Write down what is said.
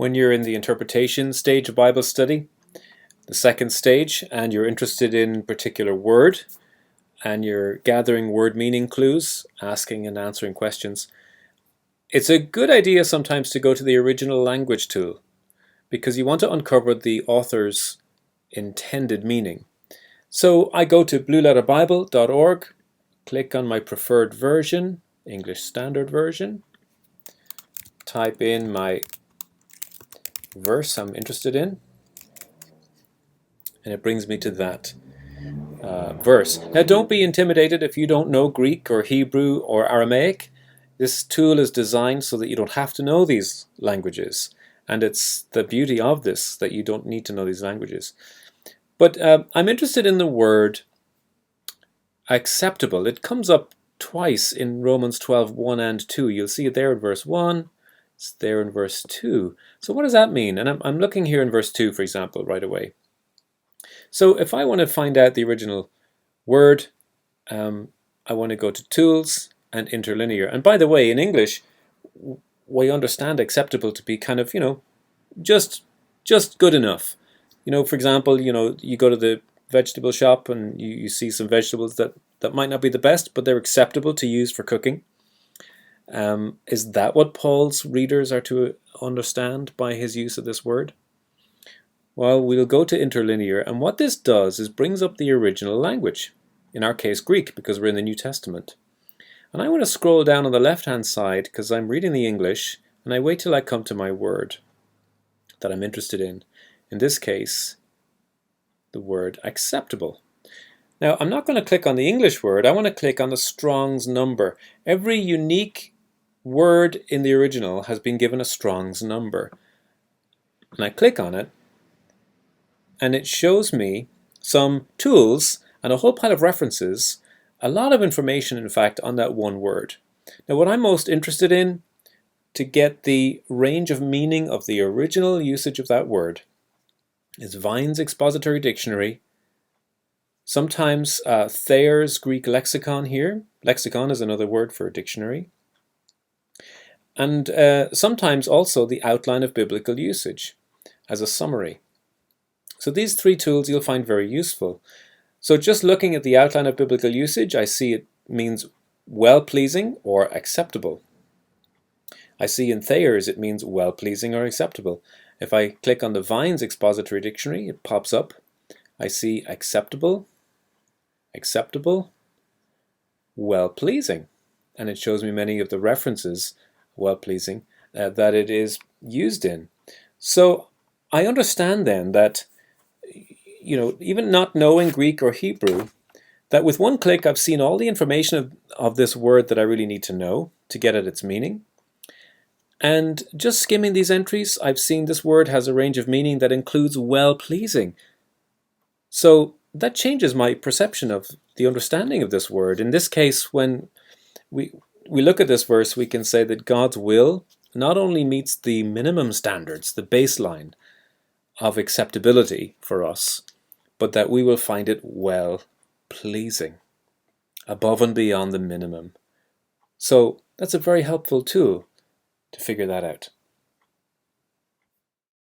when you're in the interpretation stage of Bible study, the second stage, and you're interested in a particular word, and you're gathering word meaning clues, asking and answering questions, it's a good idea sometimes to go to the original language tool, because you want to uncover the author's intended meaning. So I go to blueletterbible.org, click on my preferred version, English Standard Version, type in my verse I'm interested in, and it brings me to that verse. Now don't be intimidated if you don't know Greek or Hebrew or Aramaic. This tool is designed so that you don't have to know these languages, and it's the beauty of this that you don't need to know these languages. But I'm interested in the word acceptable. It comes up twice in Romans 12:1 and 2. You'll see it there in verse 1, it's there in verse 2. So what does that mean? And I'm looking here in verse 2, for example, right away. So if I want to find out the original word, I want to go to Tools and Interlinear. And by the way, in English, we understand acceptable to be kind of, just good enough. For example, you go to the vegetable shop and you see some vegetables that might not be the best, but they're acceptable to use for cooking. Is that what Paul's readers are to understand by his use of this word? Well, we'll go to Interlinear, and what this does is brings up the original language, in our case Greek, because we're in the New Testament. And I want to scroll down on the left-hand side because I'm reading the English, and I wait till I come to my word that I'm interested in. In this case, the word acceptable. Now, I'm not going to click on the English word, I want to click on the Strong's number. Every unique word in the original has been given a Strong's number. And I click on it, and it shows me some tools and a whole pile of references, a lot of information, in fact, on that one word. Now, what I'm most interested in, to get the range of meaning of the original usage of that word, is Vine's Expository Dictionary, sometimes Thayer's Greek Lexicon here. Lexicon is another word for dictionary. And sometimes also the Outline of Biblical Usage as a summary. So these three tools you'll find very useful. So just looking at the Outline of Biblical Usage, I see it means well-pleasing or acceptable. I see in Thayer's it means well-pleasing or acceptable. If I click on the Vine's Expository Dictionary, it pops up. I see acceptable, acceptable, well-pleasing. And it shows me many of the references, well-pleasing, that it is used in. So I understand then that, even not knowing Greek or Hebrew, that with one click I've seen all the information of this word that I really need to know to get at its meaning. And just skimming these entries, I've seen this word has a range of meaning that includes well-pleasing. So that changes my perception of the understanding of this word. In this case, when we look at this verse, we can say that God's will not only meets the minimum standards, the baseline of acceptability for us, but that we will find it well-pleasing, above and beyond the minimum. So that's a very helpful tool to figure that out.